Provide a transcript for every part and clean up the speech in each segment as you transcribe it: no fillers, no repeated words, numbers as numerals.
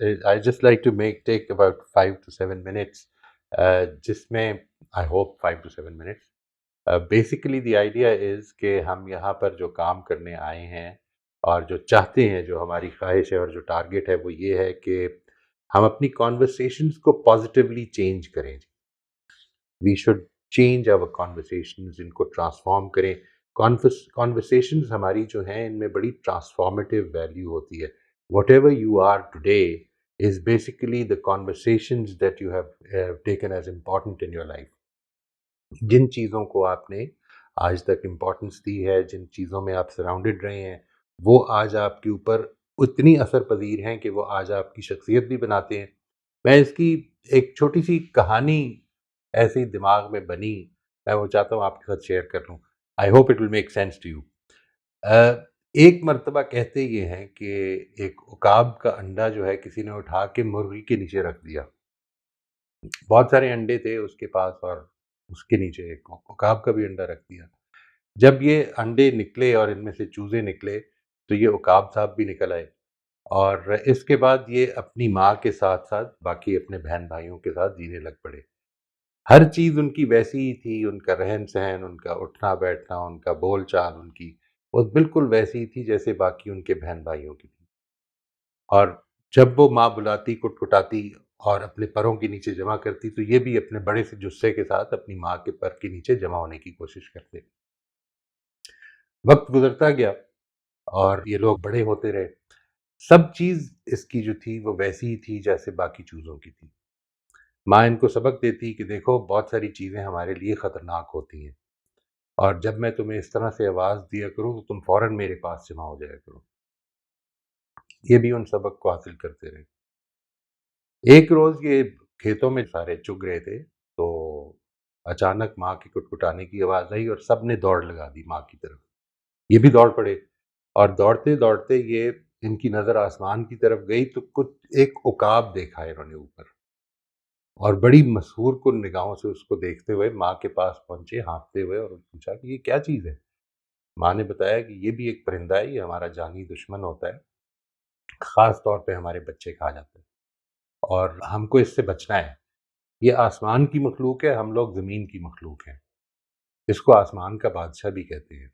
I just like to take about 5 to 7 minutes, جس میں I hope 5 to 7 minutes. Basically the idea is کہ ہم یہاں پر جو کام کرنے آئے ہیں اور جو چاہتے ہیں، جو ہماری خواہش ہے اور جو ٹارگٹ ہے، وہ یہ ہے کہ ہم اپنی کانورسیشنز کو پازیٹیولی چینج کریں. We should change our conversations, ان کو ٹرانسفارم کریں. کانورسیشنز ہماری جو ہیں ان میں بڑی ٹرانسفارمیٹیو ویلیو ہوتی ہے. Whatever you are today is basically the conversations that you have taken as important in your life. جن چیزوں کو آپ نے آج تک امپورٹنس دی ہے، جن چیزوں میں آپ سراؤنڈڈ رہے ہیں، وہ آج آپ کے اوپر اتنی اثر پذیر ہیں کہ وہ آج آپ کی شخصیت بھی بناتے ہیں. میں اس کی ایک چھوٹی سی کہانی ایسے ہی دماغ میں بنی، میں وہ چاہتا ہوں آپ کے ساتھ شیئر کر لوں. I hope it will make sense to you. ایک مرتبہ کہتے یہ ہیں کہ ایک عقاب کا انڈا جو ہے کسی نے اٹھا کے مرغی کے نیچے رکھ دیا. بہت سارے انڈے تھے اس کے پاس اور اس کے نیچے ایک عقاب کا بھی انڈا رکھ دیا. جب یہ انڈے نکلے اور ان میں سے چوزے نکلے تو یہ عقاب صاحب بھی نکل آئے، اور اس کے بعد یہ اپنی ماں کے ساتھ ساتھ باقی اپنے بہن بھائیوں کے ساتھ جینے لگ پڑے. ہر چیز ان کی ویسی ہی تھی، ان کا رہن سہن، ان کا اٹھنا بیٹھنا، ان کا بول چال، ان کی وہ بالکل ویسی ہی تھی جیسے باقی ان کے بہن بھائیوں کی تھی. اور جب وہ ماں بلاتی، کٹکٹاتی اور اپنے پروں کے نیچے جمع کرتی تو یہ بھی اپنے بڑے سے جسے کے ساتھ اپنی ماں کے پر کے نیچے جمع ہونے کی کوشش کرتے. وقت گزرتا گیا اور یہ لوگ بڑے ہوتے رہے. سب چیز اس کی جو تھی وہ ویسی ہی تھی جیسے باقی چیزوں کی تھی. ماں ان کو سبق دیتی کہ دیکھو بہت ساری چیزیں ہمارے لیے خطرناک ہوتی ہیں، اور جب میں تمہیں اس طرح سے آواز دیا کروں تو تم فوراً میرے پاس جمع ہو جایا کرو. یہ بھی ان سبق کو حاصل کرتے رہے. ایک روز یہ کھیتوں میں سارے چگ رہے تھے تو اچانک ماں کی کٹکٹانے کی آواز آئی اور سب نے دوڑ لگا دی ماں کی طرف. یہ بھی دوڑ پڑے اور دوڑتے دوڑتے یہ ان کی نظر آسمان کی طرف گئی تو کچھ ایک عقاب دیکھا انہوں نے اوپر، اور بڑی مسحور کن نگاہوں سے اس کو دیکھتے ہوئے ماں کے پاس پہنچے ہانپتے ہوئے اور پوچھا کہ یہ کیا چیز ہے. ماں نے بتایا کہ یہ بھی ایک پرندہ ہے، یہ ہمارا جانی دشمن ہوتا ہے، خاص طور پہ ہمارے بچے کھا جاتے ہیں اور ہم کو اس سے بچنا ہے. یہ آسمان کی مخلوق ہے، ہم لوگ زمین کی مخلوق ہیں، اس کو آسمان کا بادشاہ بھی کہتے ہیں.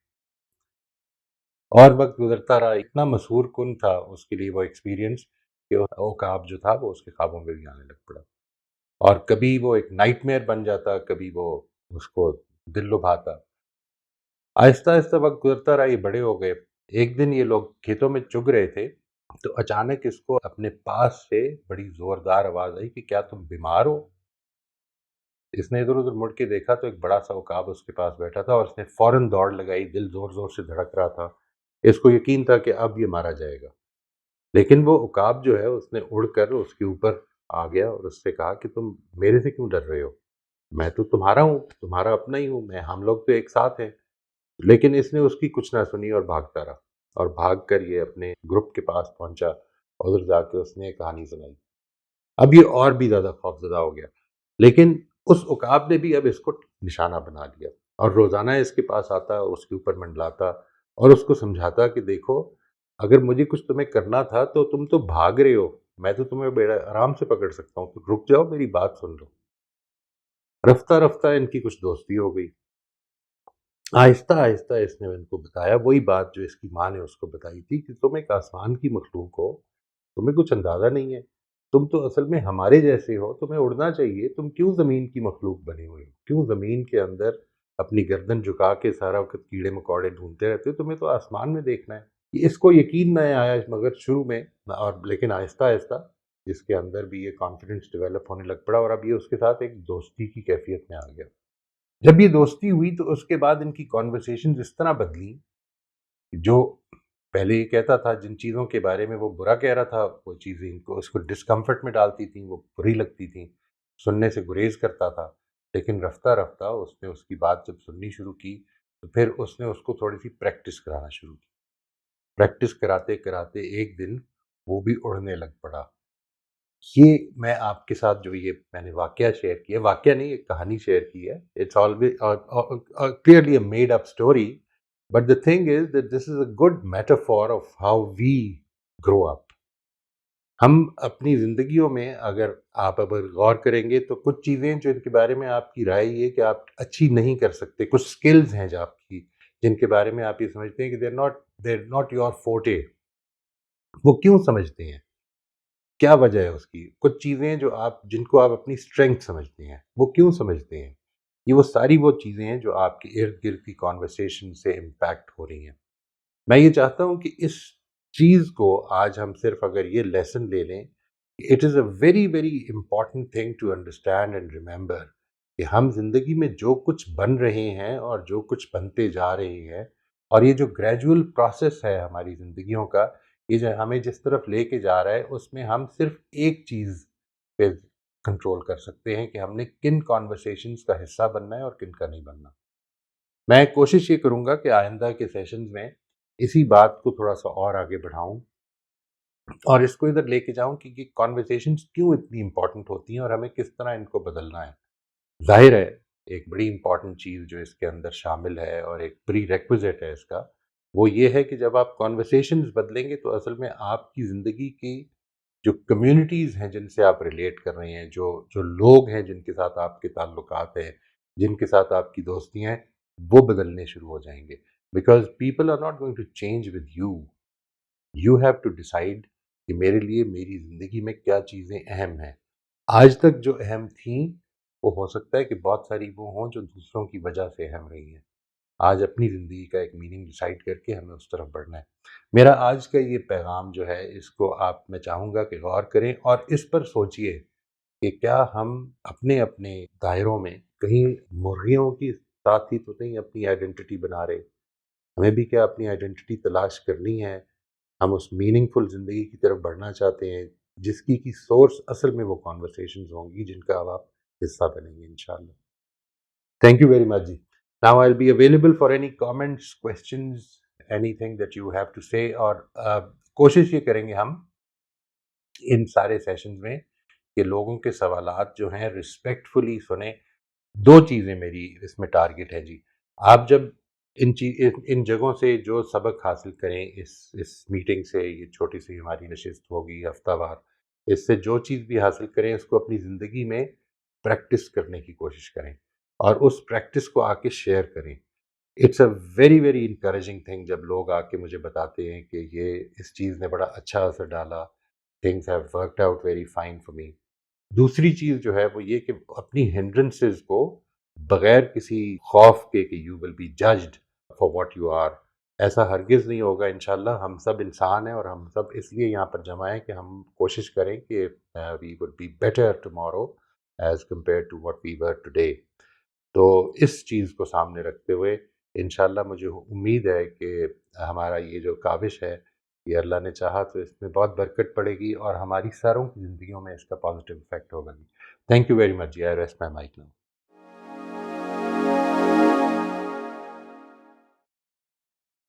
اور وقت گزرتا رہا. اتنا مسحور کن تھا اس کے لیے وہ ایکسپیرینس کہ عقاب جو تھا وہ اس کے خوابوں میں بھی آنے لگ پڑا، اور کبھی وہ ایک نائٹ میئر بن جاتا، کبھی وہ اس کو دل لبھاتا. آہستہ آہستہ وقت گزرتا رہا، یہ بڑے ہو گئے. ایک دن یہ لوگ کھیتوں میں چگ رہے تھے تو اچانک اس کو اپنے پاس سے بڑی زوردار آواز آئی کہ کیا تم بیمار ہو؟ اس نے ادھر ادھر مڑ کے دیکھا تو ایک بڑا سا عقاب اس کے پاس بیٹھا تھا، اور اس نے فوراً دوڑ لگائی. دل زور زور سے دھڑک رہا تھا، اس کو یقین تھا کہ اب یہ مارا جائے گا. لیکن وہ عقاب جو ہے اس نے اڑ کر اس کے اوپر آ گیا اور اس سے کہا کہ تم میرے سے کیوں ڈر رہے ہو؟ میں تو تمہارا ہوں، تمہارا اپنا ہی ہوں، ہم لوگ تو ایک ساتھ ہیں. لیکن اس نے اس کی کچھ نہ سنی اور بھاگتا رہا، اور بھاگ کر یہ اپنے گروپ کے پاس پہنچا. ادھر جا کے اس نے ایک کہانی سنائی. اب یہ اور بھی زیادہ خوفزدہ ہو گیا، لیکن اس عقاب نے بھی اب اس کو نشانہ بنا لیا اور روزانہ اس کے پاس آتا، اس کے اوپر منڈلاتا اور اس کو سمجھاتا کہ دیکھو اگر مجھے کچھ تمہیں کرنا تھا تو تم تو بھاگ رہے ہو، میں تو تمہیں بڑا آرام سے پکڑ سکتا ہوں، تو رک جاؤ، میری بات سن لو. رفتہ رفتہ ان کی کچھ دوستی ہو گئی. آہستہ آہستہ اس نے ان کو بتایا وہی بات جو اس کی ماں نے اس کو بتائی تھی کہ تم ایک آسمان کی مخلوق ہو، تمہیں کچھ اندازہ نہیں ہے، تم تو اصل میں ہمارے جیسے ہو، تمہیں اڑنا چاہیے، تم کیوں زمین کی مخلوق بنے ہوئے ہو، کیوں زمین کے اندر اپنی گردن جھکا کے سارا وقت کیڑے مکوڑے ڈھونڈتے رہتے ہو، تمہیں تو آسمان میں دیکھنا ہے. اس کو یقین نہ آیا مگر شروع میں، اور لیکن آہستہ آہستہ اس کے اندر بھی یہ کانفیڈنس ڈیولپ ہونے لگ پڑا، اور اب یہ اس کے ساتھ ایک دوستی کی کیفیت میں آ گیا. جب یہ دوستی ہوئی تو اس کے بعد ان کی کانورسیشنز اس طرح بدلی، جو پہلے یہ کہتا تھا جن چیزوں کے بارے میں وہ برا کہہ رہا تھا، وہ چیزیں ان کو اس کو ڈسکمفرٹ میں ڈالتی تھیں، وہ بری لگتی تھیں، سننے سے گریز کرتا تھا. لیکن رفتہ رفتہ اس نے اس کی بات جب سننی شروع کی تو پھر اس نے اس کو تھوڑی سی پریکٹس کرانا شروع کی. پریکٹس کراتے کراتے ایک دن وہ بھی اڑنے لگ پڑا. یہ میں آپ کے ساتھ جو یہ میں نے واقعہ شیئر کیا، واقعہ نہیں ایک کہانی شیئر کی ہے. It's always clearly a made up story, but the thing is that this is a good metaphor of how we grow up. ہم اپنی زندگیوں میں اگر غور کریں گے تو کچھ چیزیں جو ان کے بارے میں آپ کی رائے یہ کہ آپ اچھی نہیں کر سکتے، کچھ سکلز ہیں جو آپ کی، جن کے بارے میں آپ یہ سمجھتے ہیں کہ دیر ناٹ یور فورٹے، وہ کیوں سمجھتے ہیں؟ کیا وجہ ہے اس کی؟ کچھ چیزیں جو جن کو آپ اپنی اسٹرینگتھ سمجھتے ہیں، وہ کیوں سمجھتے ہیں؟ یہ وہ ساری وہ چیزیں ہیں جو آپ کے ارد گرد کی کانورسیشن سے امپیکٹ ہو رہی ہیں۔ میں یہ چاہتا ہوں کہ اس چیز کو آج ہم صرف اگر یہ لیسن لے لیں، it is a very very important thing to understand and remember کہ ہم زندگی میں جو کچھ بن رہے ہیں اور جو کچھ بنتے جا رہے ہیں، اور یہ جو گریجول پروسیس ہے ہماری زندگیوں کا، یہ جو ہمیں جس طرف لے کے جا رہا ہے، اس میں ہم صرف ایک چیز پہ کنٹرول کر سکتے ہیں کہ ہم نے کن کانورسیشنز کا حصہ بننا ہے اور کن کا نہیں بننا۔ میں کوشش یہ کروں گا کہ آئندہ کے سیشنز میں اسی بات کو تھوڑا سا اور آگے بڑھاؤں اور اس کو ادھر لے کے جاؤں کہ یہ کانورسیشنز کیوں اتنی امپورٹنٹ ہوتی ہیں اور ہمیں کس طرح ان کو بدلنا ہے۔ ظاہر ہے ایک بڑی امپورٹنٹ چیز جو اس کے اندر شامل ہے اور ایک پری ریکوزٹ ہے اس کا، وہ یہ ہے کہ جب آپ کانورسیشنز بدلیں گے تو اصل میں آپ کی زندگی کی جو کمیونٹیز ہیں جن سے آپ ریلیٹ کر رہے ہیں، جو لوگ ہیں جن کے ساتھ آپ کے تعلقات ہیں، جن کے ساتھ آپ کی دوستیاں ہیں، وہ بدلنے شروع ہو جائیں گے۔ Because people are not going to change with you, you have to decide کہ میرے لیے میری زندگی میں کیا چیزیں اہم ہیں۔ آج تک جو اہم تھیں وہ ہو سکتا ہے کہ بہت ساری وہ ہوں جو دوسروں کی وجہ سے اہم رہی ہیں۔ آج اپنی زندگی کا ایک میننگ ڈیسائیڈ کر کے ہمیں اس طرف بڑھنا ہے۔ میرا آج کا یہ پیغام جو ہے، اس کو میں چاہوں گا کہ غور کریں اور اس پر سوچئے کہ کیا ہم اپنے اپنے دائروں میں کہیں مرغیوں کی ساتھ ہی تو نہیں اپنی آئیڈینٹی بنا رہے؟ ہمیں بھی کیا اپنی آئیڈینٹی تلاش کرنی ہے؟ ہم اس میننگ فل زندگی کی طرف بڑھنا چاہتے ہیں جس کی سورس اصل میں وہ کانورسیشنز ہوں گی جن کا اب آپ حصہ بنیں گے انشاءاللہ۔ تھینک یو ویری مچ جی۔ Now I will be available for any comments, questions, anything that you have to say, اور کوشش یہ کریں گے ہم ان سارے سیشنز میں کہ لوگوں کے سوالات جو ہیں رسپیکٹفلی سنیں۔ دو چیزیں میری اس میں ٹارگٹ ہے جی۔ آپ جب ان جگہوں سے جو سبق حاصل کریں، اس میٹنگ سے، یہ چھوٹی سی ہماری نشست ہوگی ہفتہ وار، اس سے جو چیز بھی حاصل کریں اس کو اپنی زندگی میں پریکٹس کرنے کی کوشش کریں اور اس پریکٹس کو آ کے شیئر کریں۔ It's a very very encouraging thing جب لوگ آ کے مجھے بتاتے ہیں کہ یہ اس چیز نے بڑا اچھا اثر ڈالا، things have worked out very fine for me. دوسری چیز جو ہے وہ یہ کہ اپنی ہنڈرنسز کو بغیر کسی خوف کے کہ you will be judged for what you are, ایسا ہرگز نہیں ہوگا انشاءاللہ۔ ہم سب انسان ہیں اور ہم سب اس لیے یہاں پر جمع ہیں کہ ہم کوشش کریں کہ we will be better tomorrow as compare to what we were today. تو اس چیز کو سامنے رکھتے ہوئے انشاءاللہ مجھے امید ہے کہ ہمارا یہ جو کاوش ہے، یہ اللہ نے چاہا تو اس میں بہت برکت پڑے گی اور ہماری ساروں کی زندگیوں میں اس کا پازیٹیو افیکٹ ہوگا۔ تھینک یو ویری مچ جی۔ I rest my mic now.